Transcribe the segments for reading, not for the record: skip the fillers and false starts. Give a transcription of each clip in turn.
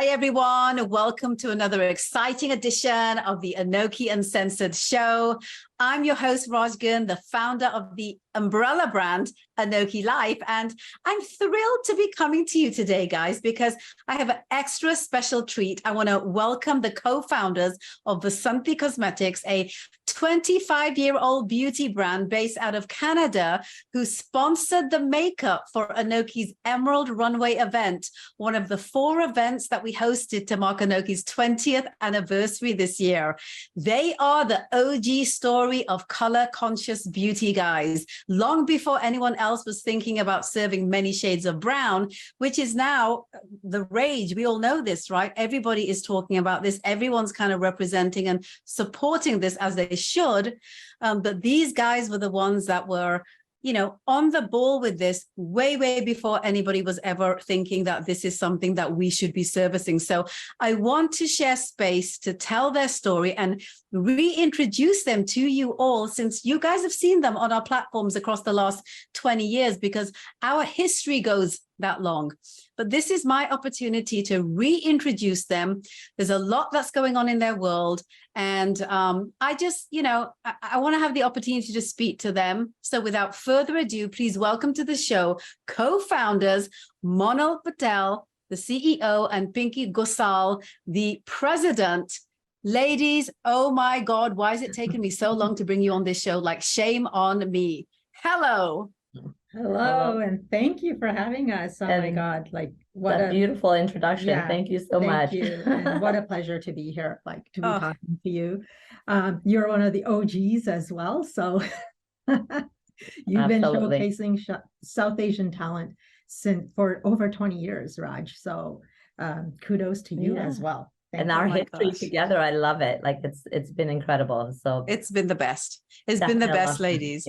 Hi, everyone. Welcome to another exciting edition of the Anoki Uncensored Show. I'm your host, Girn, the founder of the umbrella brand Anoki Life. And I'm thrilled to be coming to you today, guys, because I have an extra special treat. I want to welcome the co-founders of Vasanti Cosmetics, a 25-year-old beauty brand based out of Canada, who sponsored the makeup for Anoki's Emerald Runway event, one of the 4 events that we hosted to mark Anoki's 20th anniversary this year. They are the OG story of color-conscious beauty, guys, long before anyone else was thinking about serving many shades of brown, which is now the rage. We all know this, right? Everybody is talking about this. Everyone's kind of representing and supporting this as they should. But these guys were the ones that were, you know, on the ball with this way before anybody was ever thinking that this is something that we should be servicing. So I want to share space to tell their story and reintroduce them to you all, since you guys have seen them on our platforms across the last 20 years, because our history goes that long. But this is my opportunity to reintroduce them. There's a lot that's going on in their world. And I just, you know, I want to have the opportunity to speak to them. So without further ado, please welcome to the show co-founders MONAL, the CEO, and PINKI GOSAL, the president. Ladies, oh my God, why is it taking me so long to bring you on this show? Like, shame on me. Hello. Hello, and thank you for having us. Oh my God, like what a beautiful introduction. Yeah, thank you so much. Thank you. And what a pleasure to be here, like to be talking to you. You're one of the OGs as well. So you've been showcasing South Asian talent for over 20 years, Raj. So kudos to you as well. And our history together, I love it. Like it's been incredible. So it's been the best. It's been the best, ladies.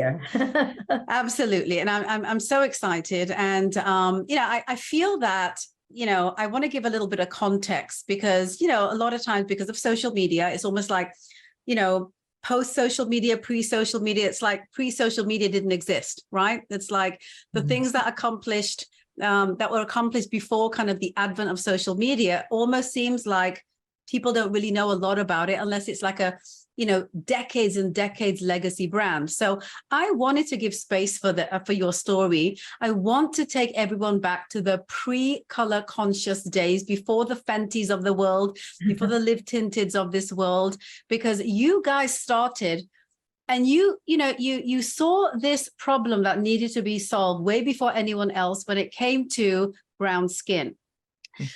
Absolutely. And I'm so excited. And you know, I feel that, you know, I want to give a little bit of context because, you know, a lot of times because of social media, it's almost like, you know, post-social media, pre-social media, it's like pre-social media didn't exist, right? It's like the things that were accomplished before kind of the advent of social media almost seems like people don't really know a lot about it unless it's like a, you know, decades and decades legacy brand. So I wanted to give space for your story. I want to take everyone back to the pre-color conscious days, before the Fenties of the world, before the Live Tinteds of this world, because you guys started and you saw this problem that needed to be solved way before anyone else when it came to brown skin.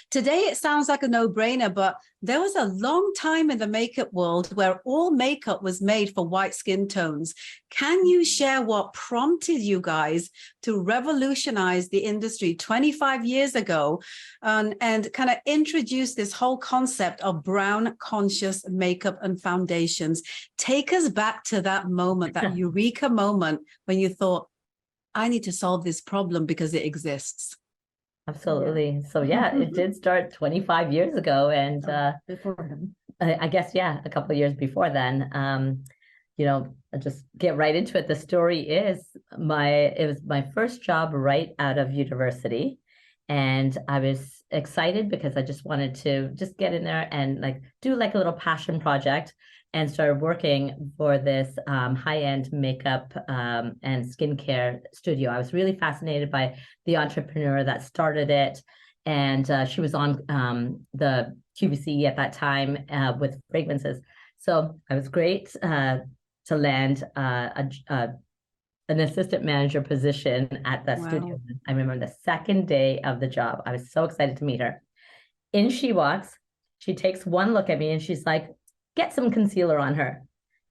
Today, it sounds like a no-brainer, but there was a long time in the makeup world where all makeup was made for white skin tones. Can you share what prompted you guys to revolutionize the industry 25 years ago and kind of introduce this whole concept of brown conscious makeup and foundations? Take us back to that moment, that eureka moment when you thought, I need to solve this problem because it exists. Absolutely. So yeah, it did start 25 years ago, and before him, I guess a couple of years before then. You know, I'll just get right into it. The story is it was my first job right out of university, and I was excited because I just wanted to just get in there and like do like a little passion project, and started working for this high-end makeup and skincare studio. I was really fascinated by the entrepreneur that started it. And she was on the QVC at that time with fragrances. So I was great to land an assistant manager position at that studio. I remember the second day of the job. I was so excited to meet her. In she walks. She takes one look at me and she's like, get some concealer on her,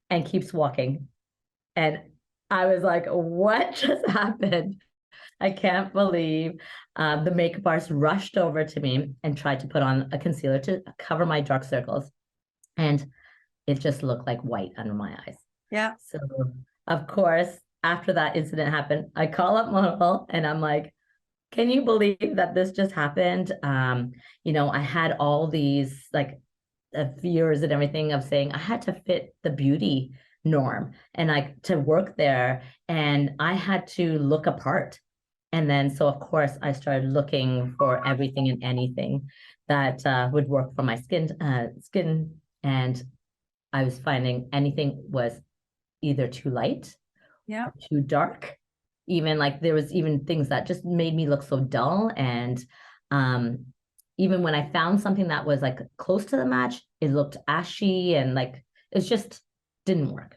and keeps walking. And I was like, what just happened? I can't believe the makeup artist rushed over to me and tried to put on a concealer to cover my dark circles. And it just looked like white under my eyes. Yeah. So of course, after that incident happened, I call up MONAL and I'm like, can you believe that this just happened? You know, I had all these like fears and everything of saying I had to fit the beauty norm and like to work there, and I had to look apart. And then, so of course, I started looking for everything and anything that would work for my skin. And I was finding anything was either too light, yeah, or too dark. Even like there was even things that just made me look so dull. And even when I found something that was like close to the match, it looked ashy and like it just didn't work.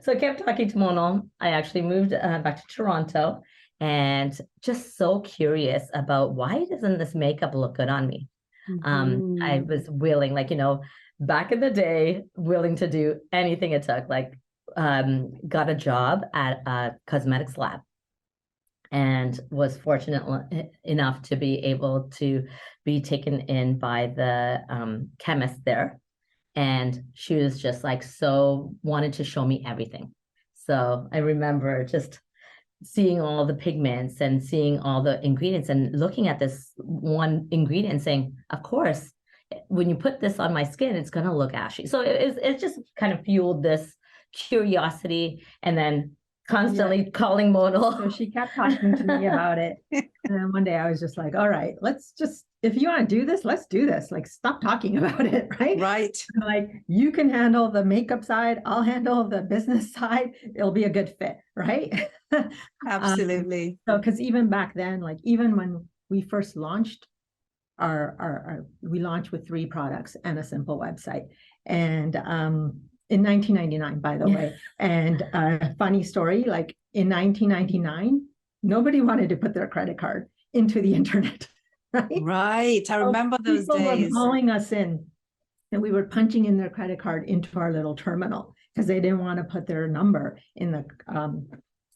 So I kept talking to MONAL. I actually moved back to Toronto and just so curious about why doesn't this makeup look good on me? I was willing, like, back in the day, willing to do anything it took, like got a job at a cosmetics lab and was fortunate enough to be able to be taken in by the chemist there. And she was just like, so wanted to show me everything. So I remember just seeing all the pigments and seeing all the ingredients and looking at this one ingredient and saying, of course, when you put this on my skin, it's going to look ashy. So it just kind of fueled this curiosity, and then constantly calling MONAL. So she kept talking to me about it. And then one day I was just like, all right, let's just, if you want to do this, let's do this. Like, stop talking about it, right? Right. Like, you can handle the makeup side, I'll handle the business side. It'll be a good fit, right? Absolutely. So, because even back then, like even when we first launched, we launched with 3 products and a simple website. And in 1999, by the way. And a funny story, like in 1999, nobody wanted to put their credit card into the internet, right? Right. I remember those days. People were calling us in and we were punching in their credit card into our little terminal because they didn't want to put their number in the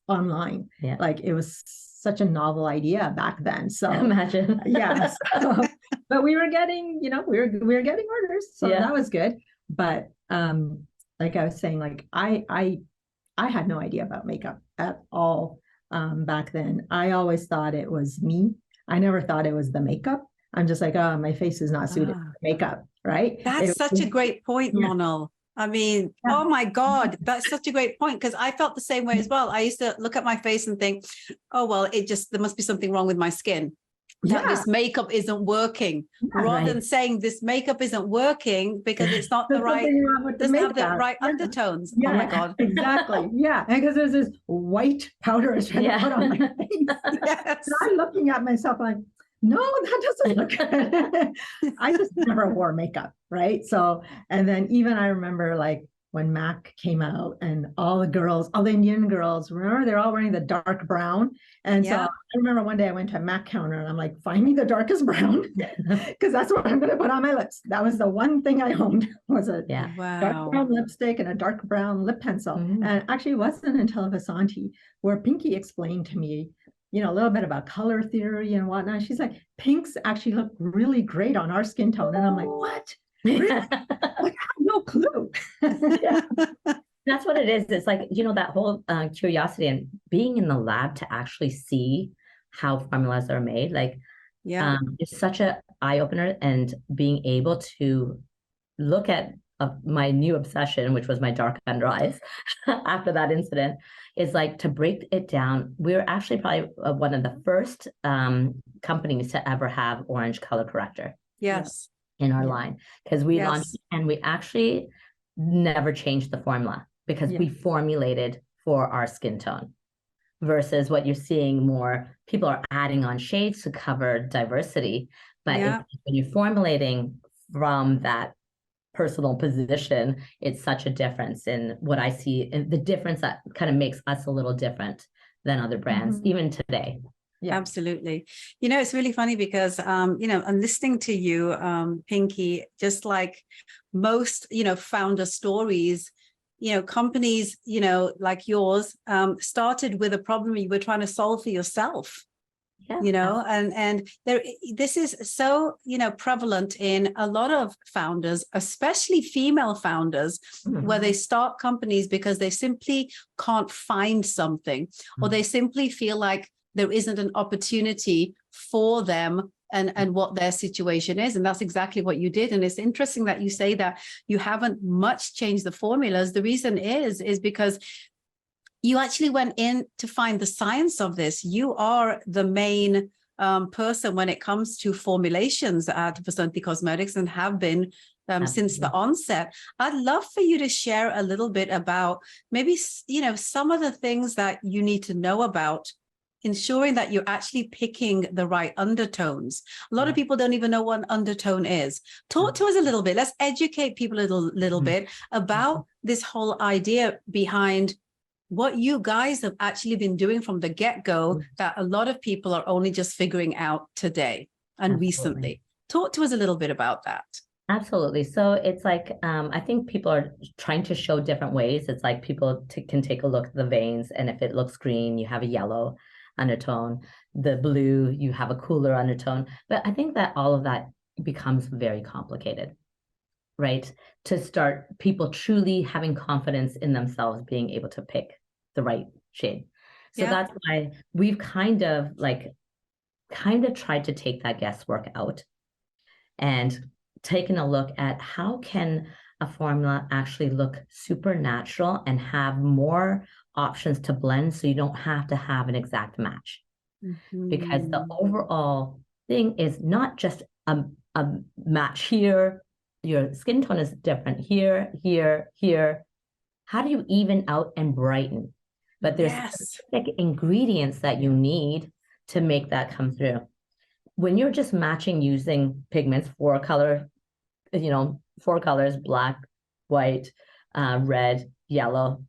online. Yeah. Like, it was such a novel idea back then. So imagine. Yeah. So, but we were getting, we were getting orders. So that was good. But like I was saying, like I had no idea about makeup at all back then. I always thought it was me. I never thought it was the makeup. I'm just like, oh, my face is not suited for makeup, right? That's such a great point, MONAL. I mean, oh my God, that's such a great point, because I felt the same way as well. I used to look at my face and think, oh, well, there must be something wrong with my skin. That this makeup isn't working, rather than saying this makeup isn't working because it's not the right, doesn't have the right undertones. Oh my God. Exactly. Yeah. Because there's this white powder I was trying to put on my face. Yes. So I'm looking at myself like, no, that doesn't look good. I just never wore makeup, right? So, and then even I remember like when MAC came out and all the girls, all the Indian girls, remember, they're all wearing the dark brown. And so I remember one day I went to a MAC counter and I'm like, find me the darkest brown because that's what I'm going to put on my lips. That was the one thing I owned, was a dark brown lipstick and a dark brown lip pencil. And actually it wasn't until Vasanti where PINKI explained to me, a little bit about color theory and whatnot. She's like, pinks actually look really great on our skin tone. And I'm like, what? Really? Like, I have no clue. That's what it is. It's like, that whole curiosity and being in the lab to actually see how formulas are made. Like, it's such an eye-opener, and being able to look at my new obsession, which was my dark under eyes after that incident, is like to break it down. We're actually probably one of the first companies to ever have orange color corrector. Yes. In our line, because we launched and we actually never changed the formula because we formulated for our skin tone, versus what you're seeing more people are adding on shades to cover diversity. But when you're formulating from that personal position, it's such a difference in what I see, and the difference that kind of makes us a little different than other brands, even today. Yeah, absolutely. It's really funny because, I'm listening to you, PINKI, just like most, founder stories, companies, like yours, started with a problem you were trying to solve for yourself. And this is so, prevalent in a lot of founders, especially female founders, where they start companies because they simply can't find something, or they simply feel like there isn't an opportunity for them and what their situation is. And that's exactly what you did. And it's interesting that you say that you haven't much changed the formulas. The reason is because you actually went in to find the science of this. You are the main person when it comes to formulations at Vasanti Cosmetics and have been since the onset. I'd love for you to share a little bit about maybe, you know, some of the things that you need to know about ensuring that you're actually picking the right undertones. A lot of people don't even know what an undertone is. Talk to us a little bit. Let's educate people a little bit about this whole idea behind what you guys have actually been doing from the get-go that a lot of people are only just figuring out today and recently. Talk to us a little bit about that. Absolutely. So it's like, I think people are trying to show different ways. It's like people can take a look at the veins, and if it looks green, you have a yellow undertone. The blue, you have a cooler undertone. But I think that all of that becomes very complicated, right? To start people truly having confidence in themselves, being able to pick the right shade. So that's why we've kind of tried to take that guesswork out and taken a look at how can a formula actually look supernatural and have more options to blend, so you don't have to have an exact match. Because the overall thing is not just a match here. Your skin tone is different here, here, here. How do you even out and brighten? But there's specific ingredients that you need to make that come through. When you're just matching using pigments, 4 colors, black, white, red, yellow,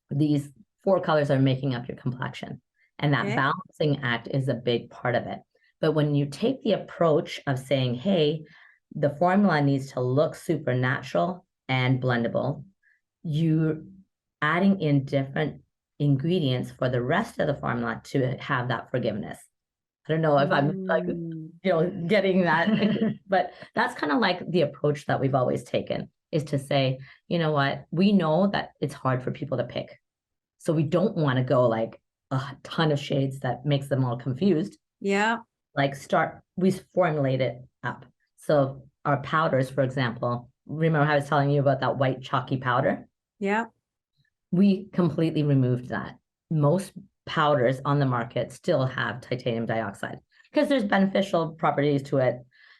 these 4 colors are making up your complexion. And that balancing act is a big part of it. But when you take the approach of saying, hey, the formula needs to look supernatural and blendable, you're adding in different ingredients for the rest of the formula to have that forgiveness. I don't know if I'm like, getting that, but that's kind of like the approach that we've always taken, is to say, you know what, we know that it's hard for people to pick. So we don't want to go like a ton of shades that makes them all confused. Yeah. Like we formulate it up. So our powders, for example, remember how I was telling you about that white chalky powder? Yeah. We completely removed that. Most powders on the market still have titanium dioxide because there's beneficial properties to it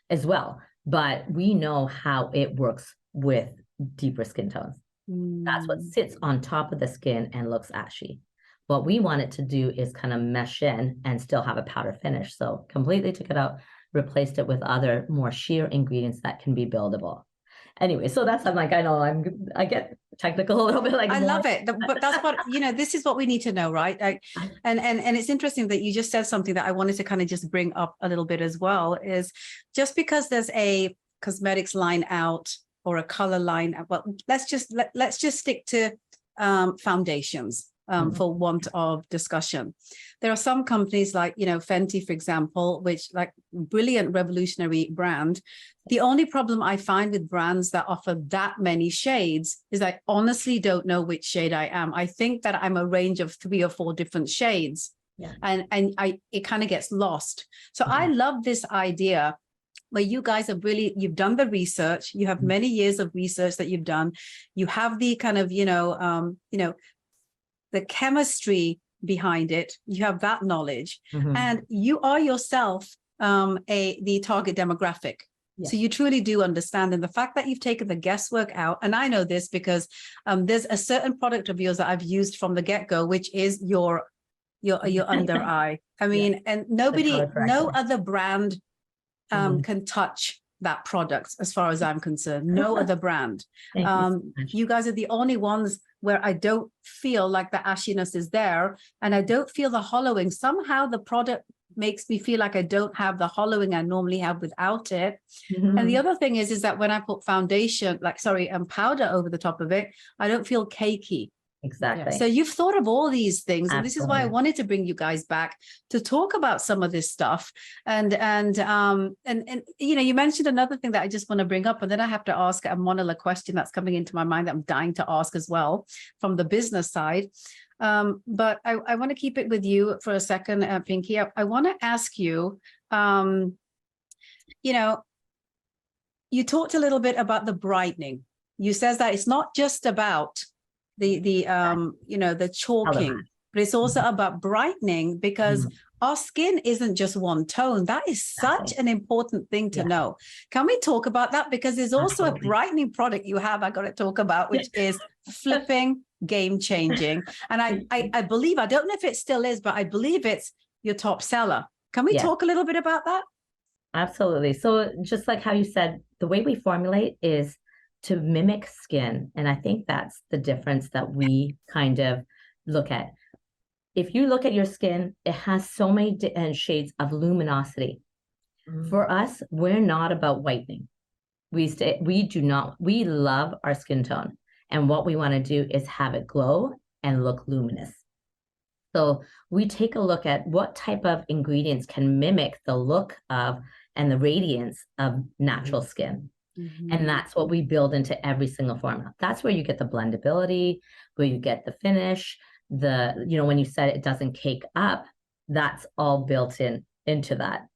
as well. But we know how it works with deeper skin tones. That's what sits on top of the skin and looks ashy. What we want it to do is kind of mesh in and still have a powder finish. So completely took it out, replaced it with other more sheer ingredients that can be buildable. Anyway, so that's, I'm like, I get technical a little bit. Like I love it, but that's what, this is what we need to know, right? And it's interesting that you just said something that I wanted to kind of just bring up a little bit as well, is just because there's a cosmetics line out or a color line, well, let's just stick to foundations. For want of discussion. There are some companies like, Fenty, for example, which like brilliant revolutionary brand. The only problem I find with brands that offer that many shades is I honestly don't know which shade I am. I think that I'm a range of 3 or 4 different shades. Yeah. And it kind of gets lost. So I love this idea where you guys have you've done the research, you have many years of research that you've done, you have the kind of, the chemistry behind it, you have that knowledge, and you are yourself the target demographic. Yes. So you truly do understand. And the fact that you've taken the guesswork out, and I know this because there's a certain product of yours that I've used from the get-go, which is your under eye. I mean, and no other brand can touch that product as far as I'm concerned. No other brand. You guys are the only ones where I don't feel like the ashiness is there, and I don't feel the hollowing. Somehow the product makes me feel like I don't have the hollowing I normally have without it. And the other thing is that when I put foundation, powder over the top of it, I don't feel cakey. Exactly. So you've thought of all these things. Absolutely. And this is why I wanted to bring you guys back to talk about some of this stuff. And you mentioned another thing that I just want to bring up, and then I have to ask a MONAL question that's coming into my mind that I'm dying to ask as well from the business side. But I want to keep it with you for a second, Pinky. I want to ask you, you talked a little bit about the brightening. You says that it's not just about the chalking, but it's also about brightening, because our skin isn't just one tone. That is such an important thing to know. Can we talk about that? Because there's also a brightening product you have, I got to talk about, which is flipping game changing. And I believe, I don't know if it still is, but I believe it's your top seller. Can we talk a little bit about that? Absolutely. So just like how you said, the way we formulate is to mimic skin. And I think that's the difference that we kind of look at. If you look at your skin, it has so many shades of luminosity. For us, we're not about whitening. We love our skin tone. And what we want to do is have it glow and look luminous. So we take a look at what type of ingredients can mimic the look of and the radiance of natural skin. And that's what we build into every single formula. That's where you get the blendability, where you get the finish, when you said it doesn't cake up, that's all built into that.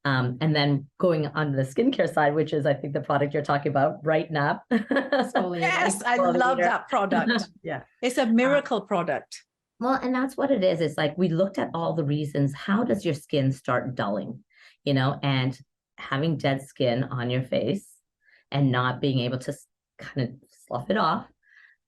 And then going on the skincare side, which is, I think, the product you're talking about, Brighten Up. Yes, I love that product. Yeah. It's a miracle product. Well, and that's what it is. It's like we looked at all the reasons. How does your skin start dulling? And having dead skin on your face and not being able to kind of slough it off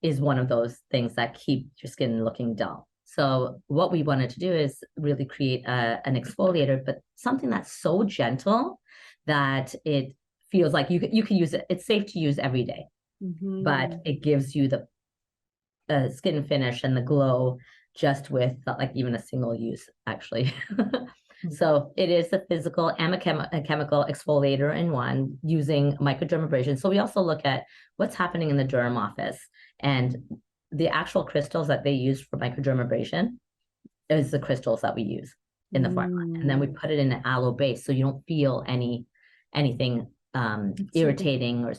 is one of those things that keep your skin looking dull. So what we wanted to do is really create an exfoliator, but something that's so gentle that it feels like you can use it. It's safe to use every day, but it gives you the skin finish and the glow just with like even a single use, actually. So it is a physical and a chemical exfoliator in one, using microdermabrasion. So we also look at what's happening in the derm office, and the actual crystals that they use for microdermabrasion is the crystals that we use in the formula. And then we put it in an aloe base, so you don't feel anything irritating, or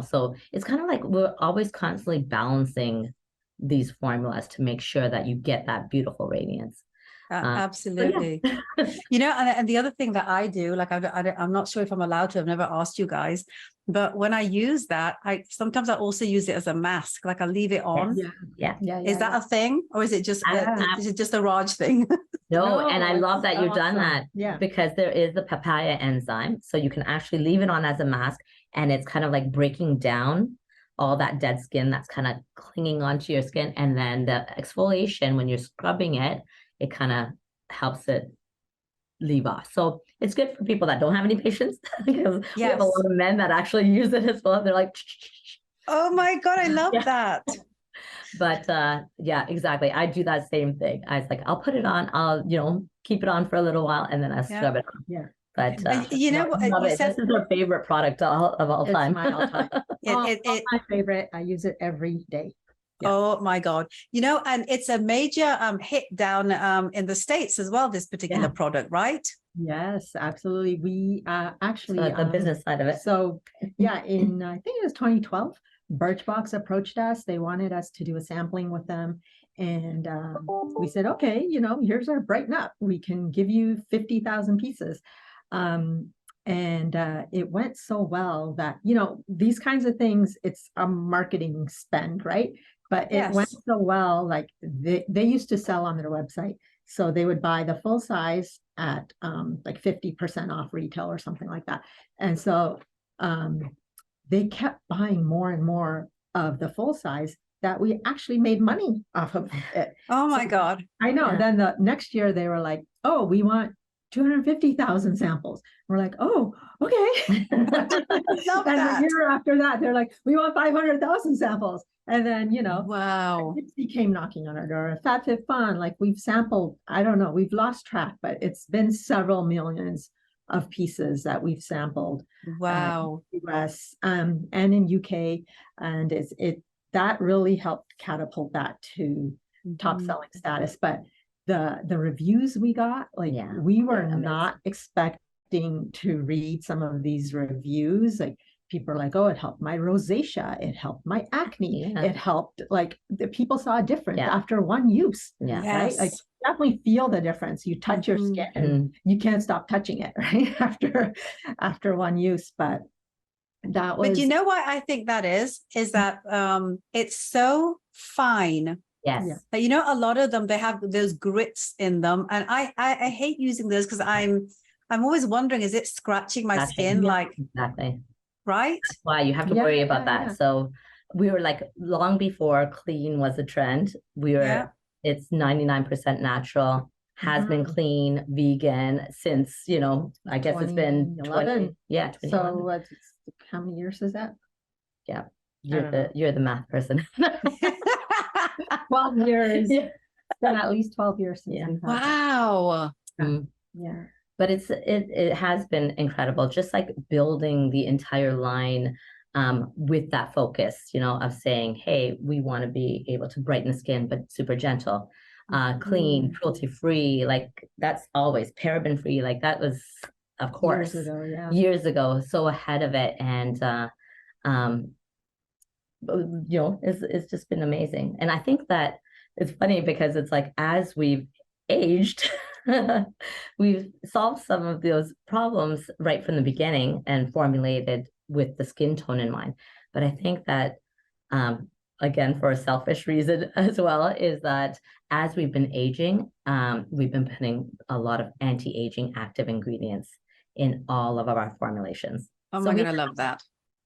so it's kind of like we're always constantly balancing these formulas to make sure that you get that beautiful radiance. Absolutely. And the other thing that I do, like I'm not sure if I'm allowed to, I've never asked you guys, but when I use that, I also use it as a mask, like I leave it on. Is that a thing, or is it just a Raj thing? No, and I love that you've done that, because there is the papaya enzyme, so you can actually leave it on as a mask, and it's kind of like breaking down all that dead skin that's kind of clinging onto your skin, and then the exfoliation, when you're scrubbing it, it kind of helps it leave off. So it's good for people that don't have any patience, because we have a lot of men that actually use it as well. They're like, oh my God, I love that. But yeah, exactly. I do that same thing. I was like, I'll put it on, I'll, keep it on for a little while, and then I scrub it on. Yeah. But what? This is our favorite product of all time. It's my all-time. It's my favorite. I use it every day. Yeah. Oh my God. And it's a major hit down in the States as well, this particular product, right? Yes, absolutely. We actually the business side of it. So in I think it was 2012, Birchbox approached us. They wanted us to do a sampling with them. And we said, okay, here's our Brighten Up. We can give you 50,000 pieces. And it went so well that, these kinds of things, it's a marketing spend, right? But it went so well, like they used to sell on their website. So they would buy the full size at like 50% off retail or something like that. And so they kept buying more and more of the full size, that we actually made money off of it. Oh my God. I know. Yeah. Then the next year they were like, oh, we want 250,000 samples. We're like, oh, okay. Love and that. the year after that, they're like, we want 500,000 samples. And then, wow, it came knocking on our door. FabFitFun, like we've sampled, I don't know, we've lost track, but it's been several millions of pieces that we've sampled. Wow. In the US and in UK. And that really helped catapult that to top selling status. But the reviews we got, we were not expecting to read some of these reviews. Like people are like, oh, it helped my rosacea, it helped my acne, it helped, like the people saw a difference after one use. Right? Like definitely feel the difference. You touch your skin and you can't stop touching it, right? After one use. But that was. But you know why I think that is that it's so fine. Yes. But you know, a lot of them, they have those grits in them. And I hate using those because I'm always wondering, is it scratching my skin? Like, exactly. Right? That's why you have to worry about that. Yeah. So we were like, long before clean was a trend, we were, it's 99% natural, has been clean, vegan since, you know, I guess it's been 20, 2011. So what's, how many years is that? Yeah. You're the math person. 12 years. Yeah. It's been at least 12 years since we've had wow. Yeah. But it has been incredible, just like building the entire line with that focus, you know, of saying, hey, we want to be able to brighten the skin, but super gentle, clean, cruelty-free, like that's always paraben-free, like that was, of course, years ago, so ahead of it. And, you know, it's just been amazing. And I think that it's funny because it's like, as we've aged, we've solved some of those problems right from the beginning and formulated with the skin tone in mind. But I think that, again, for a selfish reason as well, is that as we've been aging, we've been putting a lot of anti-aging active ingredients in all of our formulations. Oh my God, I love that.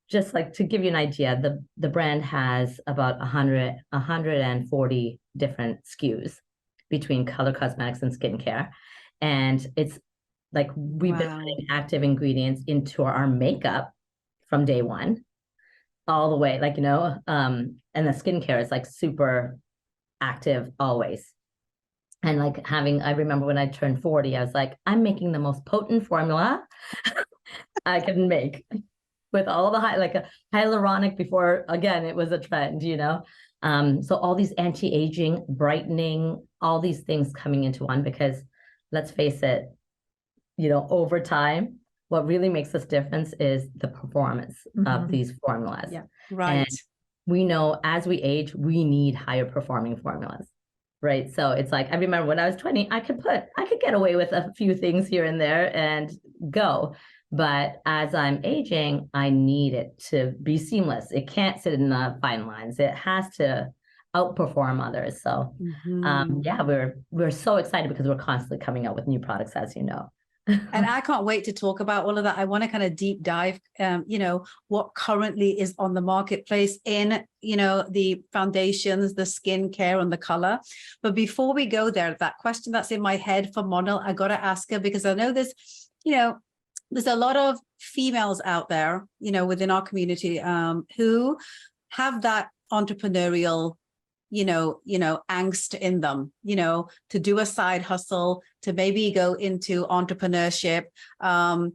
Just like to give you an idea, the brand has about 140 different SKUs between color cosmetics and skincare. And it's like we've been putting active ingredients into our makeup from day one, all the way, like, you know, and the skincare is like super active always. And like I remember when I turned 40, I was like, I'm making the most potent formula I can make with all the hyaluronic before, again, it was a trend, you know? So all these anti-aging, brightening, all these things coming into one, because let's face it, you know, over time, what really makes this difference is the performance of these formulas. Yeah, right. And we know as we age, we need higher performing formulas, right? So it's like, I remember when I was 20, I could get away with a few things here and there and go. But as I'm aging, I need it to be seamless. It can't sit in the fine lines. It has to outperform others. So yeah, we're so excited because we're constantly coming out with new products, as you know. And I can't wait to talk about all of that. I want to kind of deep dive, you know, what currently is on the marketplace in, you know, the foundations, the skincare and the color. But before we go there, that question that's in my head for MONAL, I got to ask her because I know there's, you know, there's a lot of females out there, you know, within our community who have that entrepreneurial, you know, angst in them, you know, to do a side hustle, to maybe go into entrepreneurship. And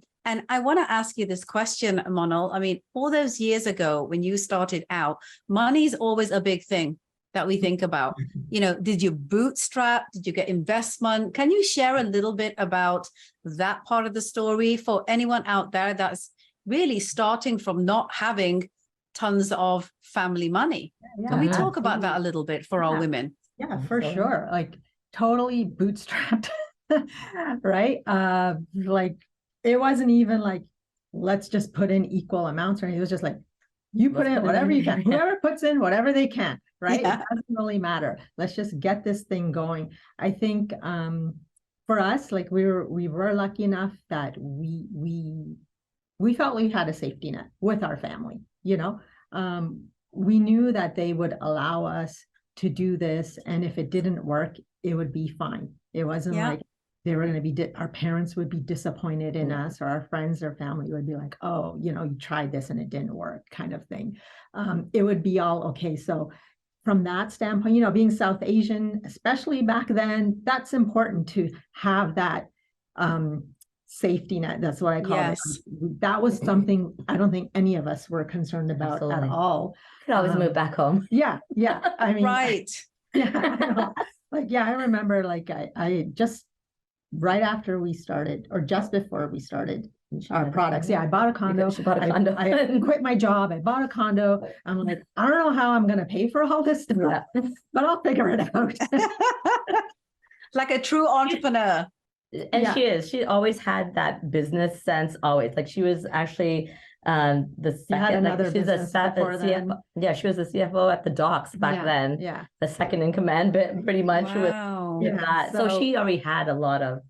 I want to ask you this question, MONAL. I mean, all those years ago, when you started out, money is always a big thing that we think about. You know, did you bootstrap? Did you get investment? Can you share a little bit about that part of the story for anyone out there that's really starting from not having tons of family money? Can we talk about that a little bit for our women? Yeah, for sure. Like totally bootstrapped, right? Like it wasn't even like, let's just put in equal amounts or anything. It was just like, you put in whatever you can. Whoever puts in whatever they can, right? Yeah. It doesn't really matter. Let's just get this thing going. I think for us, like we were lucky enough that we felt we had a safety net with our family, you know. We knew that they would allow us to do this, and if it didn't work, it would be fine. It wasn't like they were going to be, our parents would be disappointed in us, or our friends or family would be like, oh, you know, you tried this and it didn't work, kind of thing. It would be all okay. So from that standpoint, you know, being South Asian, especially back then, that's important to have that safety net. That's what I call it. That was something I don't think any of us were concerned about at all. You could always move back home. Yeah. I mean, right. I remember like I just right after we started, or just before we started our products. Yeah, I bought a condo. I quit my job. I bought a condo. I'm like, I don't know how I'm going to pay for all this stuff, but I'll figure it out. Like a true entrepreneur. And she always had that business sense, always. Like she was actually The second, like, she's a CFO. Yeah, she was a CFO at the docks back then. Yeah. The second in command, pretty much Wow. with that. So she already had a lot of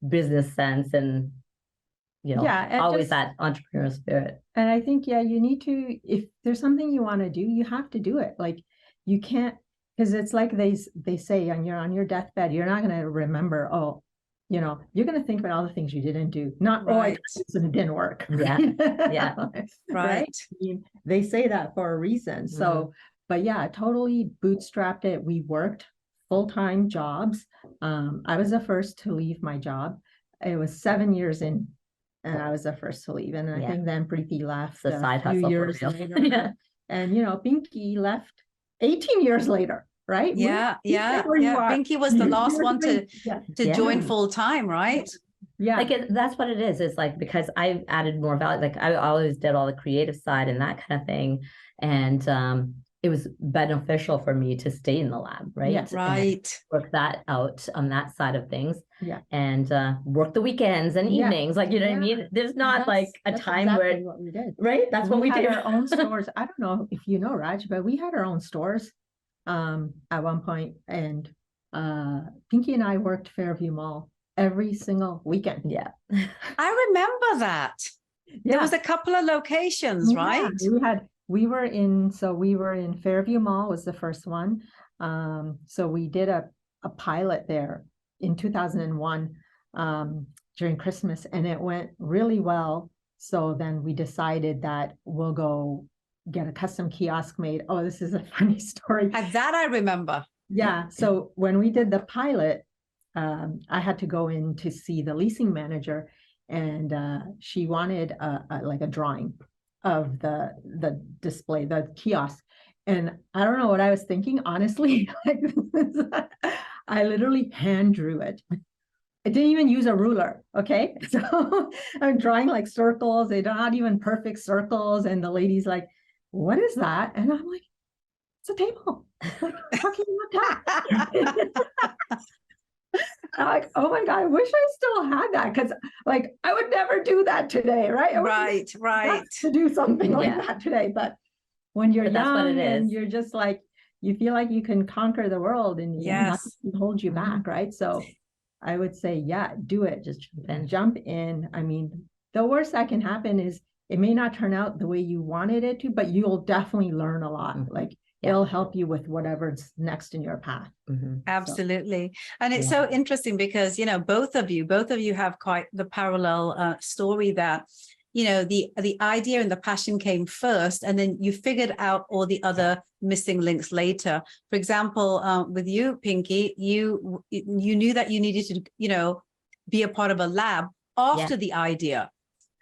business sense and, always that entrepreneurial spirit. And I think, you need to, if there's something you want to do, you have to do it. Like, you can't, because it's like they say on your deathbed, you're not going to remember, you're going to think about all the things you didn't do. Not, I tried this and it didn't work. Yeah. Yeah. Right. I mean, they say that for a reason. So, but totally bootstrapped it. We worked full-time jobs. I was the first to leave my job. It was 7 years in, and I was the first to leave. And I think then Preeti left the side hustle years later. And, Pinki left 18 years later. Right? Yeah. Pinki was the last one to join full time, right? Yeah. Like that's what it is. It's like, because I added more value. Like I always did all the creative side and that kind of thing. And it was beneficial for me to stay in the lab, right? Yeah, right. Work that out on that side of things. Yeah. And work the weekends and evenings. Like, what I mean? There's not like a time where what we did. Right? That's what we had did. Our own stores. I don't know if you know, Raj, but we had our own stores at one point, and Pinki and I worked Fairview Mall every single weekend. Yeah. I remember that. There was a couple of locations, right? We were in Fairview Mall was the first one. So we did a pilot there in 2001 during Christmas, and it went really well. So then we decided that we'll go get a custom kiosk made. Oh, this is a funny story. That I remember. Yeah. So when we did the pilot, I had to go in to see the leasing manager, and she wanted a drawing of the display, the kiosk. And I don't know what I was thinking, honestly. I literally hand drew it. I didn't even use a ruler. Okay. So I'm drawing like circles. They're not even perfect circles. And the lady's like, what is that? And I'm like, it's a table. Like, how can you not that? I'm like, oh my God, I wish I still had that, because like I would never do that today, right? Right. To do something like that today. But when you're young and you're just like, you feel like you can conquer the world and nothing can hold you back, right? So I would say, do it. Just jump in. I mean, the worst that can happen is it may not turn out the way you wanted it to, but you'll definitely learn a lot. Like it'll help you with whatever's next in your path. Absolutely. And it's so interesting because, both of you have quite the parallel story that, the idea and the passion came first, and then you figured out all the other missing links later. For example, with you, Pinki, you knew that you needed to, be a part of a lab after the idea.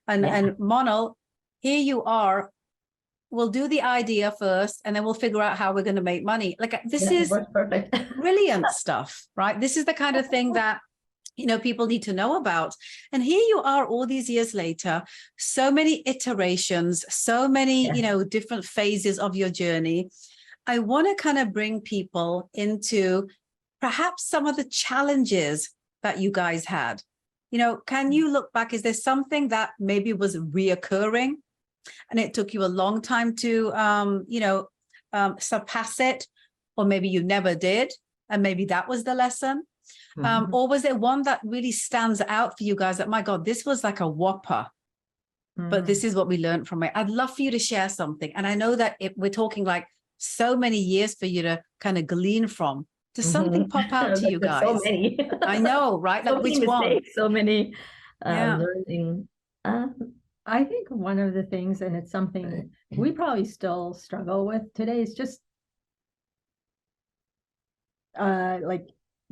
And MONAL, here you are, we'll do the idea first, and then we'll figure out how we're going to make money. Like this is brilliant stuff, right? This is the kind of thing that, people need to know about. And here you are all these years later, so many iterations, so many, different phases of your journey. I want to kind of bring people into perhaps some of the challenges that you guys had. Can you look back? Is there something that maybe was reoccurring and it took you a long time to, surpass it, or maybe you never did, and maybe that was the lesson? Or was there one that really stands out for you guys that, my God, this was like a whopper, but this is what we learned from it? I'd love for you to share something. And I know that we're talking like so many years for you to kind of glean from. Does something pop out to you guys? So many. I know, right? Like which one? So many learning. I think one of the things, and it's something we probably still struggle with today, is just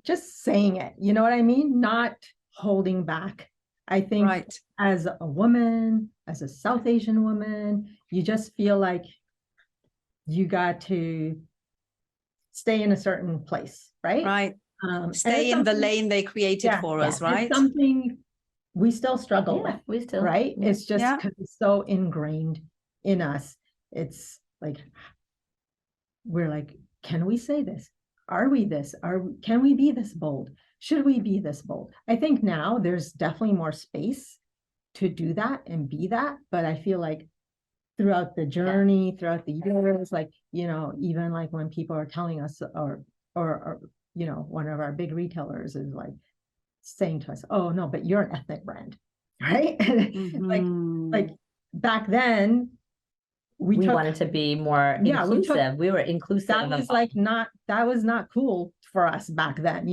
just saying it. You know what I mean? Not holding back. I think as a woman, as a South Asian woman, you just feel like you got to stay in a certain place, right? Right. Stay in the lane they created for us, right? It's something we still struggle with. We still, right? It's just because it's so ingrained in us. It's like, we're like, can we say this? Are we this? Can we be this bold? Should we be this bold? I think now there's definitely more space to do that and be that, but I feel like throughout the journey, throughout the years, like, even like when people are telling us, or one of our big retailers is like saying to us, oh no, but you're an ethnic brand, right? like back then, we wanted to be more inclusive. We were inclusive. That was not cool for us back then,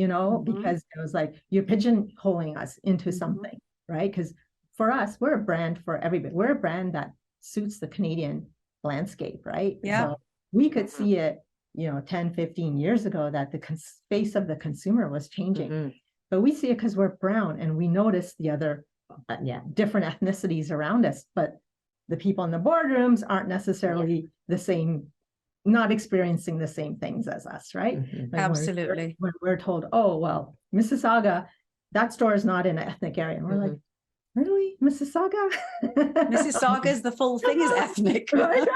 because it was like you're pigeonholing us into something, right? Because for us, we're a brand for everybody. We're a brand that suits the Canadian landscape, right? Yeah. So we could see it, 10, 15 years ago that the face of the consumer was changing. But we see it because we're brown and we notice the other different ethnicities around us. But the people in the boardrooms aren't necessarily the same, not experiencing the same things as us, right? Like Absolutely. When we're told, oh, well, Mississauga, that store is not in an ethnic area. And we're like, really? Mississauga? Mississauga is the full thing is ethnic. Right?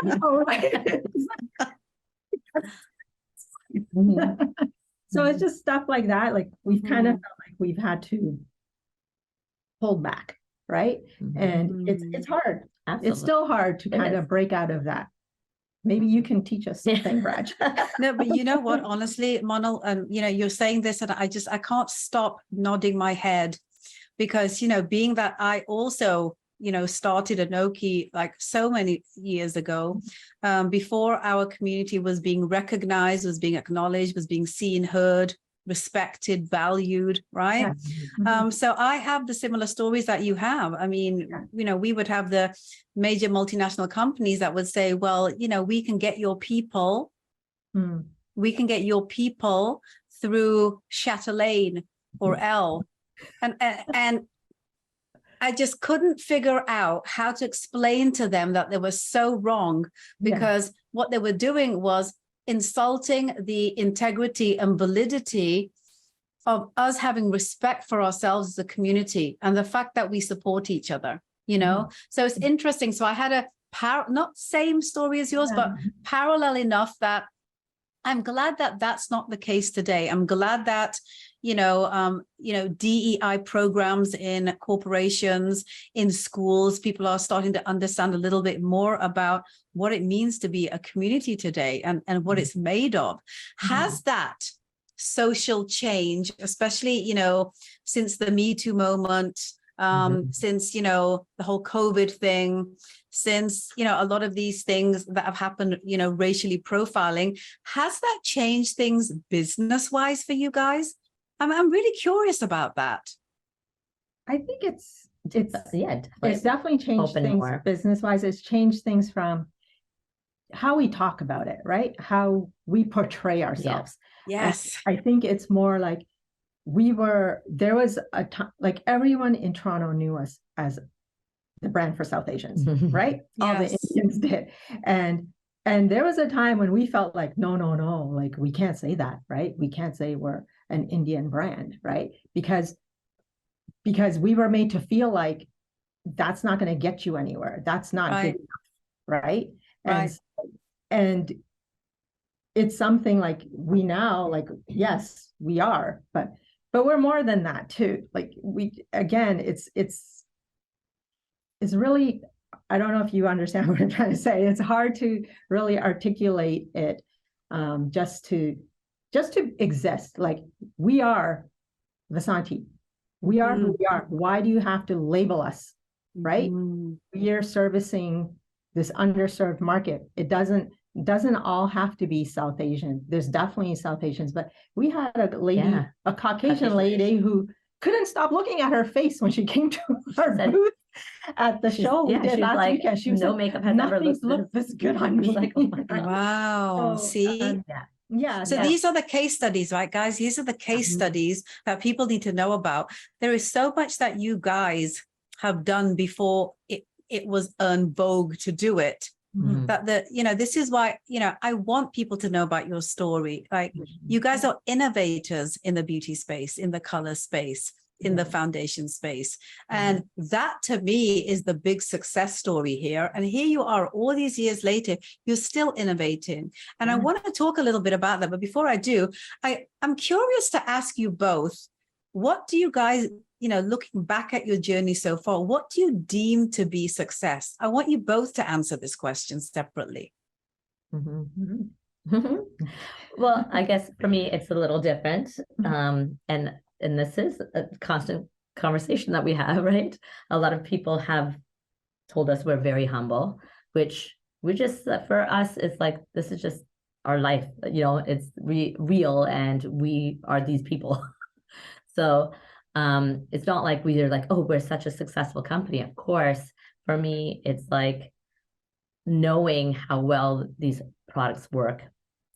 So it's just stuff like that. Like we've kind of felt like we've had to hold back, right? And it's hard. Absolutely. It's still hard to kind of break out of that. Maybe you can teach us something, Raj. No, but you know what? Honestly, Monal, you're saying this, and I can't stop nodding my head because being that I also started Anoki like so many years ago, before our community was being recognized, was being acknowledged, was being seen, heard, respected, valued, right? So I have the similar stories that you have. I mean, we would have the major multinational companies that would say, well, we can get your people, we can get your people through Chatelaine or L. And I just couldn't figure out how to explain to them that they were so wrong, because what they were doing was insulting the integrity and validity of us having respect for ourselves as a community and the fact that we support each other, So it's interesting. So I had a not same story as yours, but parallel enough that I'm glad that that's not the case today. I'm glad that, DEI programs in corporations, in schools, people are starting to understand a little bit more about what it means to be a community today and what it's made of. Has that social change, especially, since the Me Too moment, since, the whole COVID thing, since, a lot of these things that have happened, racially profiling, has that changed things business-wise for you guys? I'm really curious about that. I think it's definitely changed things business-wise. It's changed things from how we talk about it, right? How we portray ourselves. Yes. I think it's more like there was a time, like everyone in Toronto knew us as the brand for South Asians, right? All the Indians did. And there was a time when we felt like, no, like we can't say that, right? We can't say we're an Indian brand, right? Because we were made to feel like that's not going to get you anywhere. That's not good enough, right? And it's something like we now, like, yes, we are, but we're more than that too. Like it's really, I don't know if you understand what I'm trying to say. It's hard to really articulate it, just to exist. Like we are Vasanti. We are who we are. Why do you have to label us, right? We are servicing this underserved market. It doesn't all have to be South Asian. There's definitely South Asians, but we had a lady, a Caucasian lady who couldn't stop looking at her face when she came to our booth at the show we did last weekend. She was no makeup has never looked this good on me. Like, oh my God. Wow. So, see? So these are the case studies, right, guys? These are the case studies that people need to know about. There is so much that you guys have done before it was en vogue to do it. That this is why, I want people to know about your story. Like you guys are innovators in the beauty space, in the color space, in the foundation space. And that to me is the big success story here. And here you are all these years later, you're still innovating. And I want to talk a little bit about that. But before I do, I'm curious to ask you both, what do you guys, looking back at your journey so far, what do you deem to be success? I want you both to answer this question separately. Well, I guess for me, it's a little different. And this is a constant conversation that we have, right? A lot of people have told us we're very humble, which we just, for us, it's like, this is just our life, it's real, and we are these people. So it's not like we are like, oh, we're such a successful company. Of course, for me, it's like knowing how well these products work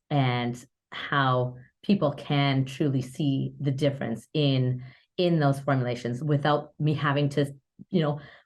and how people can truly see the difference in those formulations without me having to,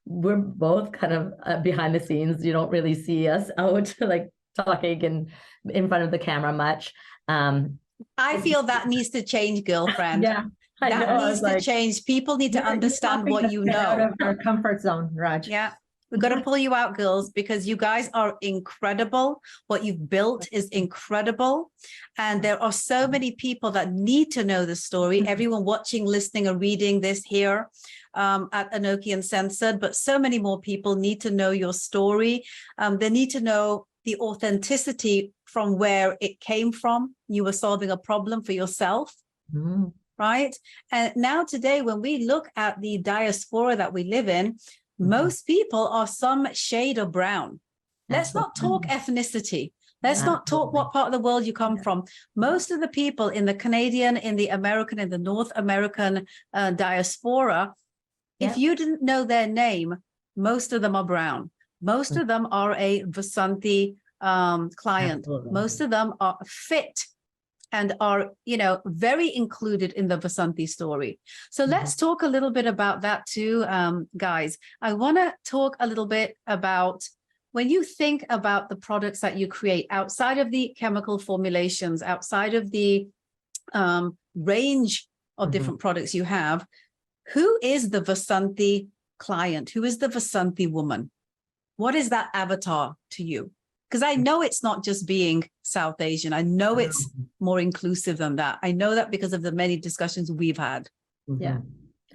we're both kind of behind the scenes. You don't really see us out like talking and in front of the camera much. I feel that needs to change, girlfriend. Yeah. That needs to change. People need to understand what you know. Out of our comfort zone, Raj. Yeah. We've got to pull you out, girls, because you guys are incredible. What you've built is incredible. And there are so many people that need to know the story. Everyone watching, listening, or reading this here at Anoki Uncensored, but so many more people need to know your story. They need to know the authenticity from where it came from. You were solving a problem for yourself. Right? And now today, when we look at the diaspora that we live in, most people are some shade of brown. Let's not talk ethnicity. Let's not talk what part of the world you come from. Most of the people in the Canadian, in the American, in the North American diaspora, if you didn't know their name, most of them are brown. Most of them are a Vasanti client. Absolutely. Most of them are fit and are, very included in the Vasanti story. So let's talk a little bit about that too, guys. I want to talk a little bit about when you think about the products that you create outside of the chemical formulations, outside of the range of different products you have, who is the Vasanti client? Who is the Vasanti woman? What is that avatar to you? Because I know it's not just being South Asian. I know it's more inclusive than that. I know that because of the many discussions we've had. Yeah.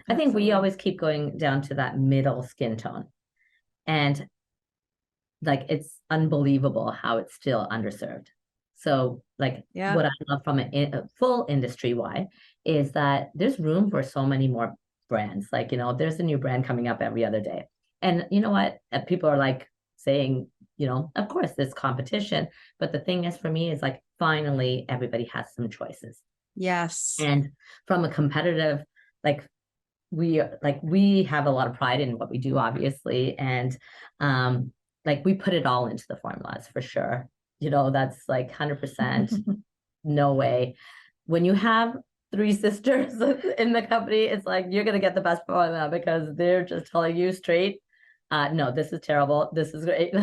I think we always keep going down to that middle skin tone. And like, it's unbelievable how it's still underserved. So like what I love from a full industry wide is that there's room for so many more brands. Like, there's a new brand coming up every other day. And you know what? People are like saying, of course there's competition, but the thing is for me is like, finally, everybody has some choices. Yes. And from a competitive, we have a lot of pride in what we do, obviously. And we put it all into the formulas for sure. That's like 100%, no way. When you have three sisters in the company, it's like, you're going to get the best formula because they're just telling you straight, no, this is terrible. This is great.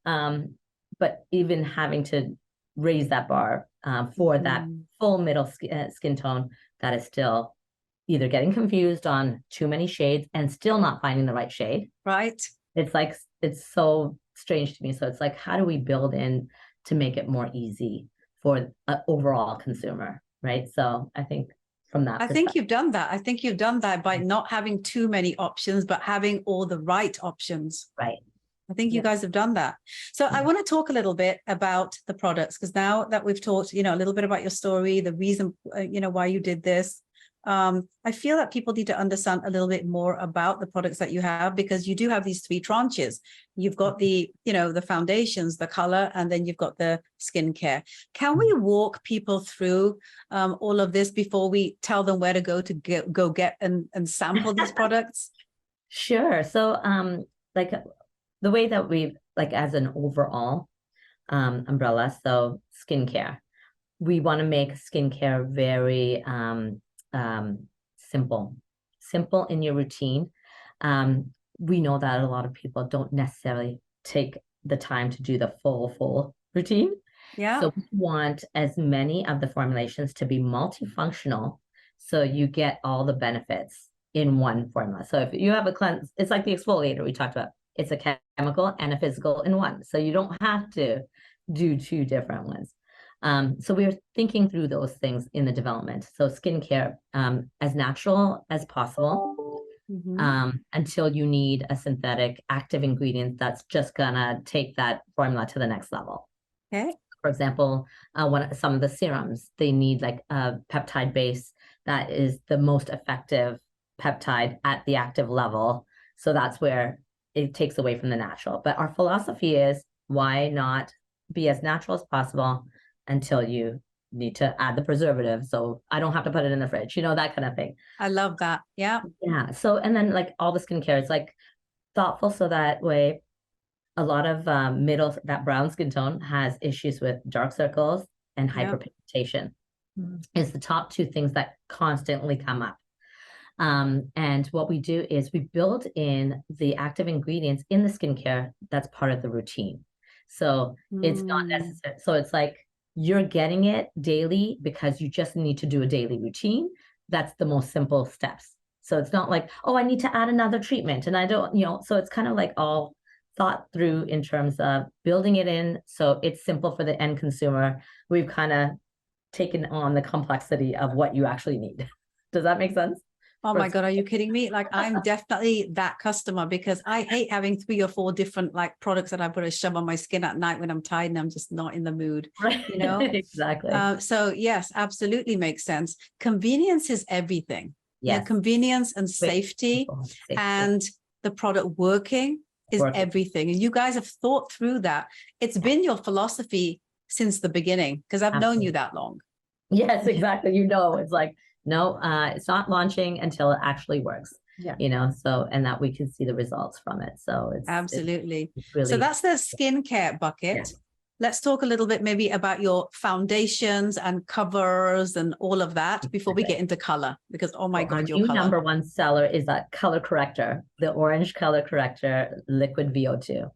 But even having to raise that bar for that full middle skin tone that is still either getting confused on too many shades and still not finding the right shade. Right. It's like, it's so strange to me. So it's like, how do we build in to make it more easy for an overall consumer? Right. So I think from that, I think you've done that. I think you've done that by not having too many options, but having all the right options. Right. I think you guys have done that. So I want to talk a little bit about the products, because now that we've talked, a little bit about your story, the reason, why you did this. I feel that people need to understand a little bit more about the products that you have, because you do have these three tranches. You've got the, the foundations, the color, and then you've got the skincare. Can we walk people through all of this before we tell them where to go get and sample these products? Sure. So the way that we've as an overall umbrella, so skincare, we want to make skincare very simple in your routine. We know that a lot of people don't necessarily take the time to do the full routine. Yeah. So we want as many of the formulations to be multifunctional, so you get all the benefits in one formula. So if you have a cleanse, it's like the exfoliator we talked about. It's a chemical and a physical in one. So you don't have to do two different ones. So we were thinking through those things in the development. So skincare, as natural as possible, until you need a synthetic active ingredient that's just gonna take that formula to the next level. Okay. For example, some of the serums, they need like a peptide base that is the most effective peptide at the active level. So that's where it takes away from the natural. But our philosophy is, why not be as natural as possible until you need to add the preservative, so I don't have to put it in the fridge, that kind of thing. I love that. Yeah. Yeah. So, and then like all the skincare is like thoughtful, so that way a lot of that brown skin tone has issues with dark circles and hyperpigmentation. Is the top two things that constantly come up. And what we do is we build in the active ingredients in the skincare that's part of the routine. So it's not necessary. So it's like you're getting it daily because you just need to do a daily routine. That's the most simple steps. So it's not like, oh, I need to add another treatment. And I don't, so it's kind of like all thought through in terms of building it in. So it's simple for the end consumer. We've kind of taken on the complexity of what you actually need. Does that make sense? Oh my God, are you kidding me? Like, I'm definitely that customer, because I hate having 3 or 4 different like products that I put a shove on my skin at night when I'm tired and I'm just not in the mood. Right. Exactly. So yes, absolutely makes sense. Convenience is everything. Yes. Convenience and safety and the product working is everything. And you guys have thought through that. It's been your philosophy since the beginning, because I've known you that long. Yes, exactly. It's like, no, it's not launching until it actually works. Yeah. So, and that we can see the results from it. So it's absolutely. It's really, so that's the skincare bucket. Yeah. Let's talk a little bit maybe about your foundations and covers and all of that before we get into color, because oh my God, your new number one seller is that color corrector, the orange color corrector liquid VO2. So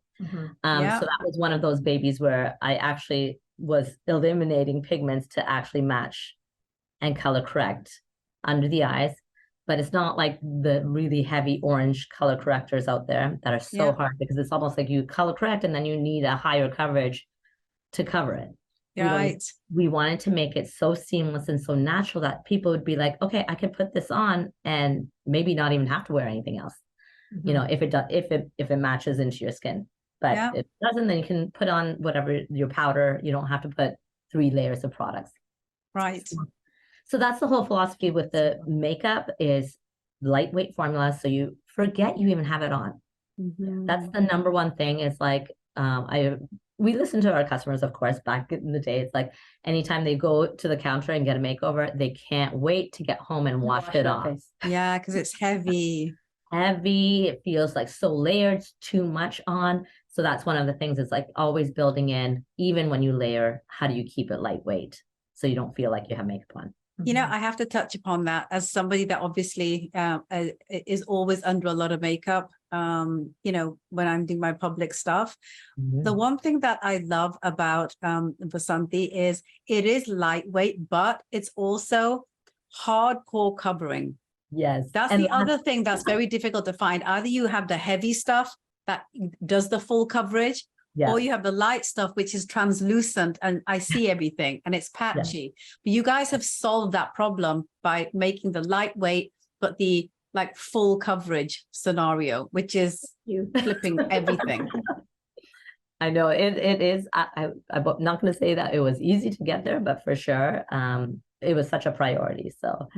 that was one of those babies where I actually was eliminating pigments to actually match and color correct under the eyes. But it's not like the really heavy orange color correctors out there that are so hard, because it's almost like you color correct and then you need a higher coverage to cover it. Right. We wanted to make it so seamless and so natural that people would be like, okay, I can put this on and maybe not even have to wear anything else. If it matches into your skin. But if it doesn't, then you can put on whatever your powder. You don't have to put 3 layers of products. Right. So that's the whole philosophy with the makeup, is lightweight formula. So you forget you even have it on. That's the number one thing. Is like, we listen to our customers, of course, back in the day. It's like anytime they go to the counter and get a makeover, they can't wait to get home and wash it off. Yeah, because it's heavy. It feels like so layered, too much on. So that's one of the things, is like always building in, even when you layer, how do you keep it lightweight so you don't feel like you have makeup on? I have to touch upon that as somebody that obviously is always under a lot of makeup, when I'm doing my public stuff. The one thing that I love about Vasanti is it is lightweight, but it's also hardcore covering. Yes. That's the other thing that's very difficult to find. Either you have the heavy stuff that does the full coverage, or you have the light stuff, which is translucent and I see everything and it's patchy. But you guys have solved that problem by making the lightweight, but the like full coverage scenario, which is flipping everything. I know it is. I'm not going to say that it was easy to get there, but for sure, it was such a priority. So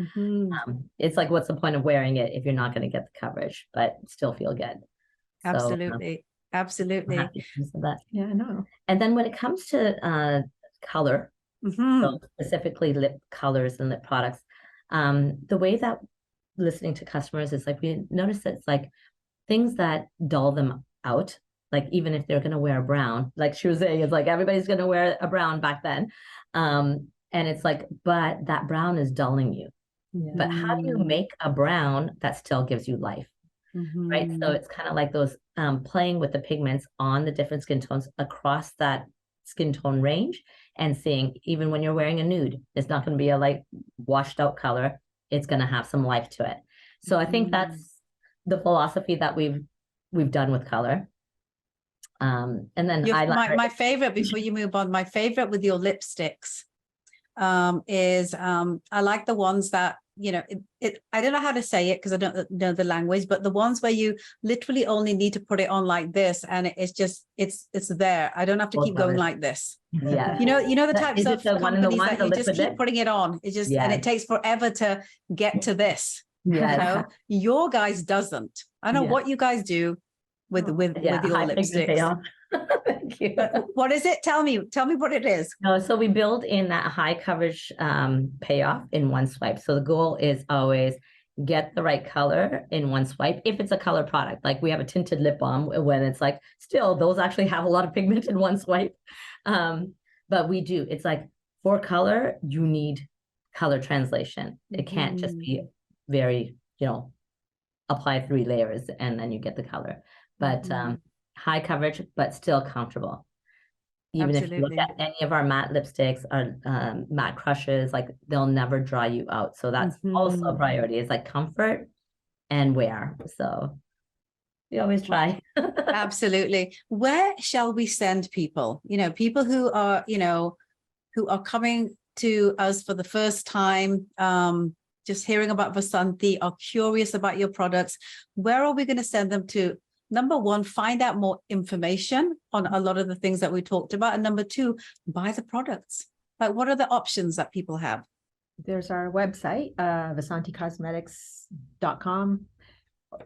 it's like, what's the point of wearing it if you're not going to get the coverage, but still feel good? Absolutely. So, absolutely. Yeah, I know. And then when it comes to color, so specifically lip colors and lip products, the way that listening to customers is like, we notice that it's like things that dull them out. Like even if they're going to wear a brown, like she was saying, it's like everybody's going to wear a brown back then. And it's like, but that brown is dulling you. But how do you make a brown that still gives you life? Right. So it's kind of like those playing with the pigments on the different skin tones across that skin tone range, and seeing even when you're wearing a nude, it's not going to be a like washed out color. It's going to have some life to it. So I think that's the philosophy that we've done with color. And then my favorite, before you move on, my favorite with your lipsticks is I like the ones that, you know, I don't know how to say it because I don't know the language, but the ones where you literally only need to put it on like this, and it's just it's there. I don't have to keep going like this. Yeah, you know the types of companies that you just keep putting it on. It just and it takes forever to get to this. Yeah, you know? Your guys doesn't. I don't know what you guys do with your lipsticks. Thank you. What is it? Tell me what it is. No, so we build in that high coverage payoff in one swipe. So the goal is always get the right color in one swipe. If it's a color product, like we have a tinted lip balm, when it's like still those actually have a lot of pigment in one swipe. But we do, it's like for color, you need color translation. It can't just be very, you know, apply 3 layers and then you get the color. But high coverage, but still comfortable. Even if you look at any of our matte lipsticks or matte crushes, like they'll never dry you out. So that's also a priority. It's like comfort and wear. So we always try. Absolutely. Where shall we send people? You know, people who are, you know, who are coming to us for the first time, just hearing about Vasanti, are curious about your products. Where are we going to send them to? Number one, find out more information on a lot of the things that we talked about. And number two, buy the products. Like, what are the options that people have? There's our website, vasanticosmetics.com.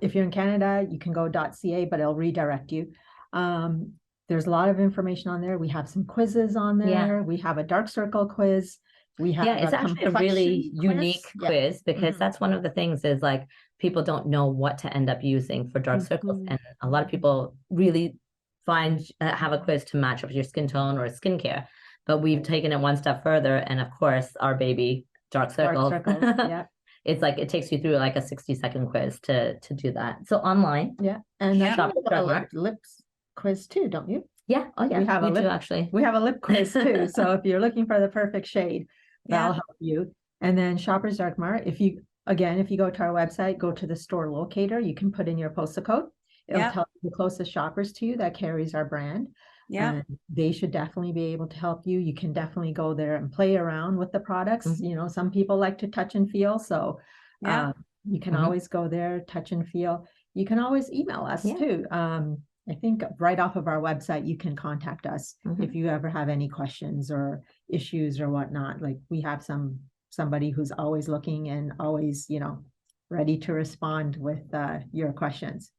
If you're in Canada, you can go .ca, but it'll redirect you. There's a lot of information on there. We have some quizzes on there. Yeah. We have a dark circle quiz. We have it's actually a really unique quiz because that's one of the things is like people don't know what to end up using for dark circles. And a lot of people really have a quiz to match up your skin tone or skincare. But we've taken it one step further. And of course, our baby dark circles. Yeah. It's like it takes you through like a 60-second quiz to do that. So online. Yeah. And lips quiz too, don't you? Yeah. Oh yeah. We have a lip, actually. We have a lip quiz too. So if you're looking for the perfect shade, that'll help you. And then Shoppers Drug Mart, if you go to our website, go to the store locator, you can put in your postal code. It'll tell you the closest shoppers to you that carries our brand. Yeah. They should definitely be able to help you. You can definitely go there and play around with the products. You know, some people like to touch and feel. So you can always go there, touch and feel. You can always email us too. I think right off of our website, you can contact us if you ever have any questions or issues or whatnot. Like we have somebody who's always looking and always, you know, ready to respond with your questions.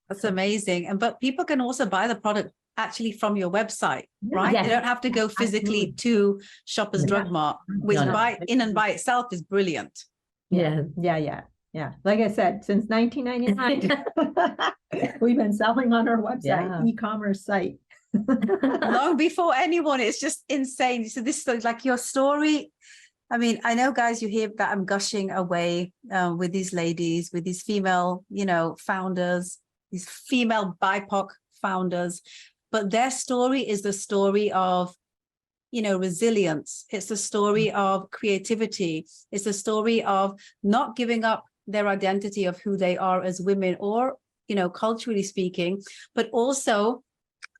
That's amazing. But people can also buy the product actually from your website, right? Yes. They don't have to go physically to Shoppers Drug Mart, which by itself is brilliant. Yeah. Like I said, since 1999, we've been selling on our website, e-commerce site. Long before anyone. It's just insane. So this is like your story. I mean, I know, guys, you hear that I'm gushing away with these ladies, with these female, you know, founders, these female BIPOC founders, but their story is the story of, you know, resilience. It's the story of creativity. It's the story of not giving up their identity of who they are as women or, you know, culturally speaking, but also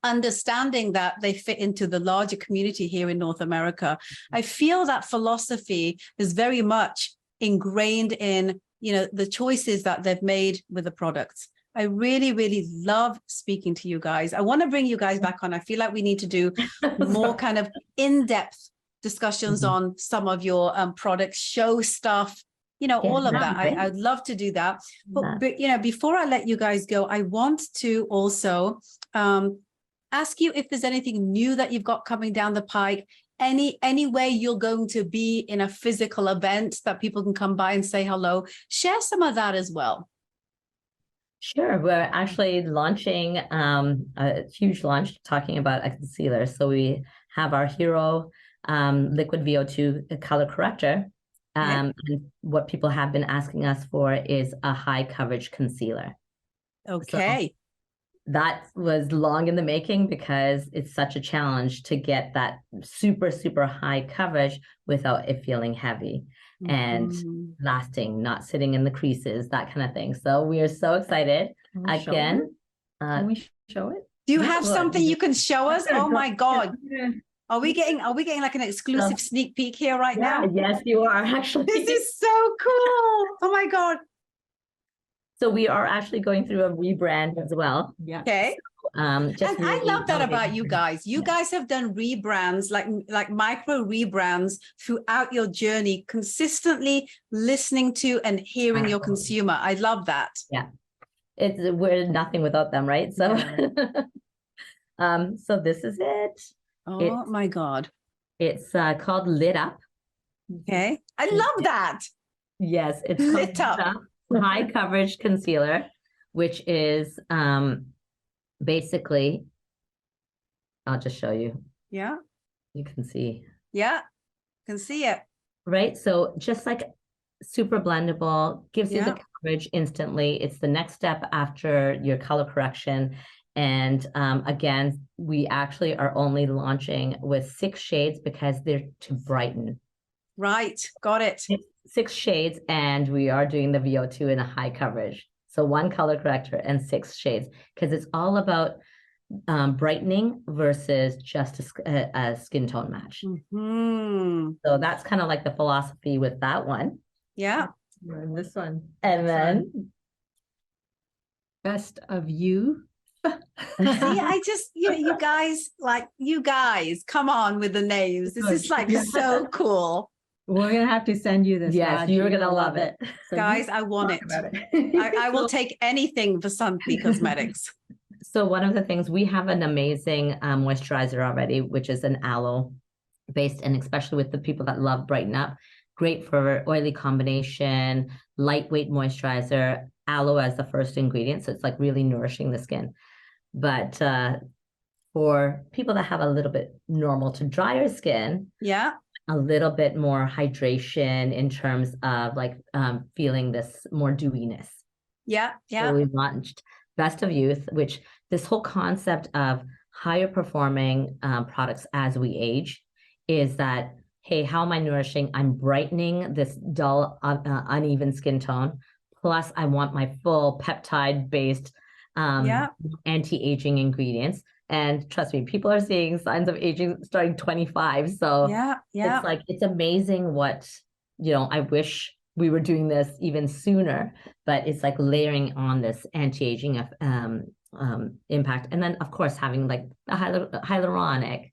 understanding that they fit into the larger community here in North America. I feel that philosophy is very much ingrained in, you know, the choices that they've made with the products. I really, really love speaking to you guys. I want to bring you guys back on. I feel like we need to do more kind of in-depth discussions on some of your products, show stuff, you know, all of that. I'd love to do that. But, you know, before I let you guys go, I want to also ask you if there's anything new that you've got coming down the pike, any way you're going to be in a physical event that people can come by and say hello. Share some of that as well. Sure. We're actually launching a huge launch talking about a concealer. So we have our Hero Liquid VO2 color corrector. And what people have been asking us for is a high coverage concealer. Okay. So that was long in the making because it's such a challenge to get that super, super high coverage without it feeling heavy and lasting, not sitting in the creases, that kind of thing. So we are so excited. Again, can we show it? Do you have something you can show us? Oh my God. Are we getting like an exclusive sneak peek here right now? Yes, you are actually. This is so cool. Oh my God. So we are actually going through a rebrand as well. Yeah. Okay. And I love that about you guys. You guys have done rebrands, like micro rebrands throughout your journey, consistently listening to and hearing your consumer. I love that. Yeah. We're nothing without them, right? So so this is it. Oh my God. It's called Lit Up. Okay. I love that. Yes, it's Lit Up. High coverage concealer, which is basically, I'll just show you. Yeah. You can see. Yeah. Can see it. Right. So just like super blendable, gives you the coverage instantly. It's the next step after your color correction. And again, we actually are only launching with 6 shades because they're to brighten. Right. Got it. 6 shades, and we are doing the VO2 in a high coverage. So 1 color corrector and 6 shades, because it's all about brightening versus just a skin tone match. So that's kind of like the philosophy with that one. Yeah. And this one. And then Best of You. See, I just, you guys, come on with the names. This is like so cool. We're going to have to send you this. Yes, you're going to love it. So guys, I want it. I will take anything Vasanti Cosmetics. So one of the things, we have an amazing moisturizer already, which is an aloe based, and especially with the people that love Brighten Up, great for oily combination, lightweight moisturizer, aloe as the first ingredient. So it's like really nourishing the skin. But for people that have a little bit normal to drier skin, a little bit more hydration in terms of like feeling this more dewiness. So we launched Best of Youth, which this whole concept of higher performing products as we age is that, hey, how am I nourishing? I'm brightening this dull, uneven skin tone. Plus, I want my full peptide-based anti-aging ingredients. And trust me, people are seeing signs of aging starting 25. So it's like, it's amazing what, I wish we were doing this even sooner, but it's like layering on this anti-aging impact. And then of course, having like the hyaluronic,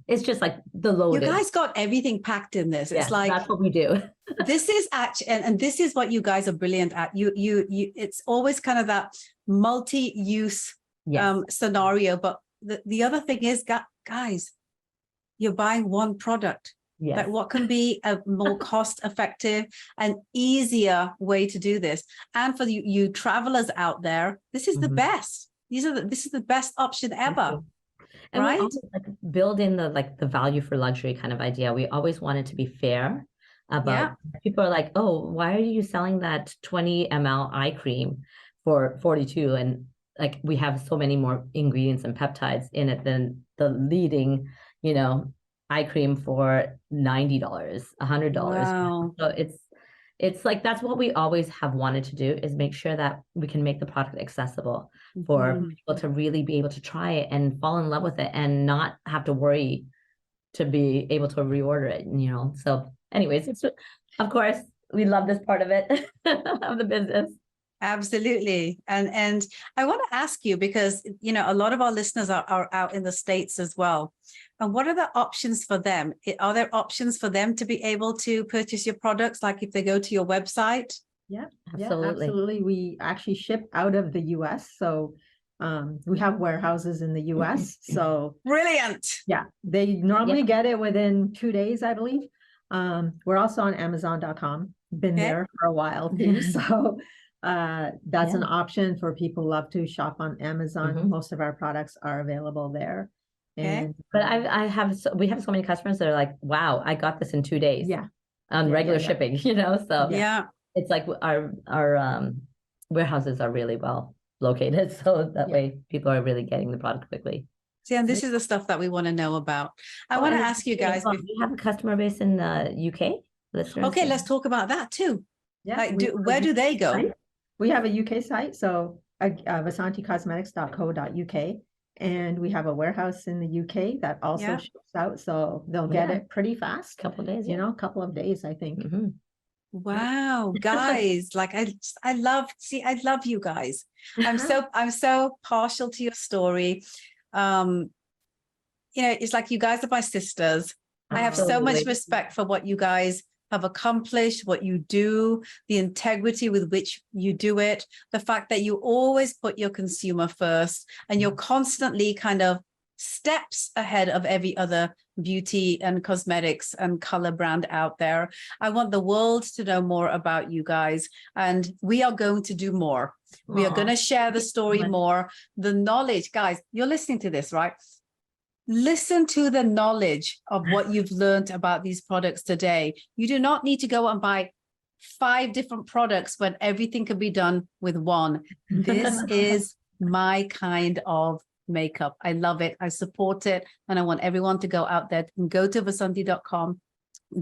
it's just like the loaded. You guys got everything packed in this. It's like, that's what we do. This is actually, and this is what you guys are brilliant at. It's always kind of that multi-use scenario. But the other thing is, guys, you're buying one product. Like what can be a more cost-effective and easier way to do this? And for you travelers out there, this is the best. This is the best option ever. And we always, like, build in the value for luxury kind of idea. We always wanted to be fair about people are like, oh, why are you selling that 20 ml eye cream for 42? And like, we have so many more ingredients and peptides in it than the leading, eye cream for $90, $100. Wow. So it's like, that's what we always have wanted to do, is make sure that we can make the product accessible for people to really be able to try it and fall in love with it and not have to worry to be able to reorder it, So anyways, of course, we love this part of it, of the business. Absolutely. And I want to ask you, because, a lot of our listeners are out in the States as well. And what are the options for them? Are there options for them to be able to purchase your products? Like if they go to your website? Yeah, absolutely. We actually ship out of the US. So we have warehouses in the US. So brilliant. Yeah, they normally get it within 2 days, I believe. We're also on Amazon.com. Been there for a while too. So that's an option for people who love to shop on Amazon. Most of our products are available there. And but we have so many customers that are like, wow, I got this in 2 days. On regular shipping, so it's like our warehouses are really well located, so that way people are really getting the product quickly. See, and this is the stuff that we want to know about. I want to ask you guys, do you have a customer base in the UK? Okay, let's talk about that too. Where do they go? We have a UK site, so vasanticosmetics.co.uk. And we have a warehouse in the UK that also ships out. So they'll get it pretty fast. Couple of days, a couple of days, I think. Wow, guys, like I love you guys. I'm so partial to your story. It's like you guys are my sisters. I have so much respect for what you guys have accomplished, what you do, the integrity with which you do it, the fact that you always put your consumer first, and you're constantly kind of steps ahead of every other beauty and cosmetics and color brand out there. I want the world to know more about you guys, and we are going to do more. We are going to share the story more, the knowledge. Guys, you're listening to this, right? Listen to the knowledge of what you've learned about these products today. You do not need to go and buy 5 different products when everything can be done with one. This is my kind of makeup. I love it. I support it. And I want everyone to go out there and go to vasanti.com,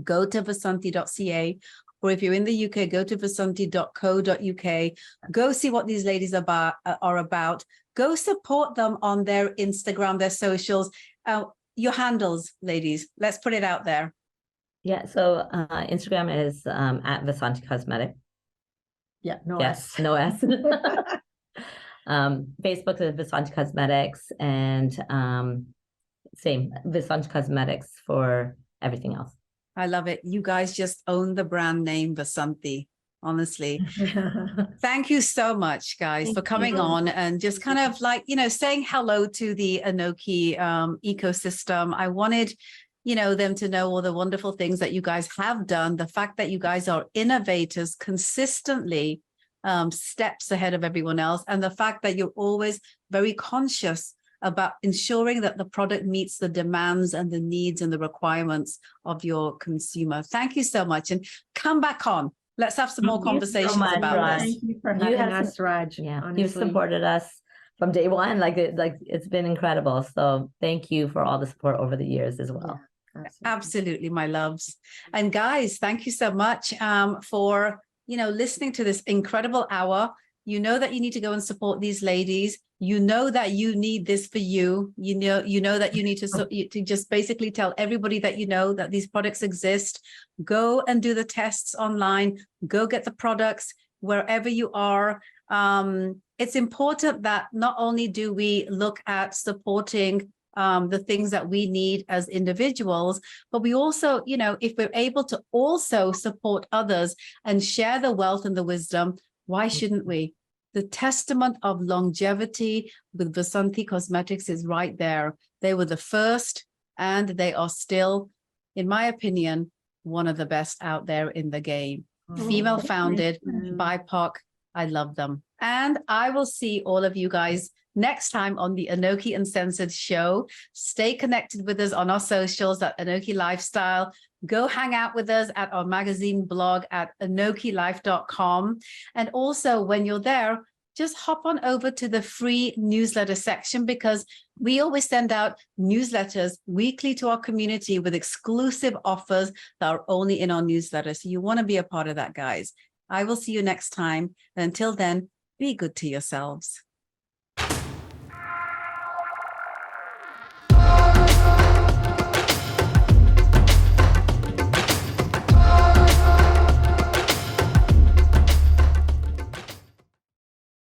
go to vasanti.ca, or if you're in the UK, go to vasanti.co.uk. Go see what these ladies are about. Go support them on their Instagram, their socials. Your handles, ladies. Let's put it out there. Yeah. So Instagram is at Vasanti Cosmetic. Yeah. No S. S. No S. Facebook is Vasanti Cosmetics, and same Vasanti Cosmetics for everything else. I love it. You guys just own the brand name Vasanti. Honestly, thank you so much, guys, for coming on and just kind of like, saying hello to the Enoki ecosystem. I wanted, them to know all the wonderful things that you guys have done. The fact that you guys are innovators consistently, steps ahead of everyone else. And the fact that you're always very conscious about ensuring that the product meets the demands and the needs and the requirements of your consumer. Thank you so much. And come back on. Let's have some more conversations about this. Thank you for having us, Raj. Yeah, honestly. You've supported us from day one. Like it's been incredible. So thank you for all the support over the years as well. Yeah, absolutely, my loves. And guys, thank you so much for listening to this incredible hour. You know that you need to go and support these ladies. You know that you need this for you. You know that you need to just basically tell everybody that that these products exist. Go and do the tests online. Go get the products wherever you are. It's important that not only do we look at supporting the things that we need as individuals, but we also, if we're able to also support others and share the wealth and the wisdom, why shouldn't we? The testament of longevity with Vasanti Cosmetics is right there. They were the first, and they are still, in my opinion, one of the best out there in the game. Female founded, BIPOC. I love them. And I will see all of you guys next time on the Enoki Uncensored show. Stay connected with us on our socials at Enoki Lifestyle. Go hang out with us at our magazine blog at enokilife.com. And also when you're there, just hop on over to the free newsletter section, because we always send out newsletters weekly to our community with exclusive offers that are only in our newsletter. So you want to be a part of that, guys. I will see you next time. And until then, be good to yourselves.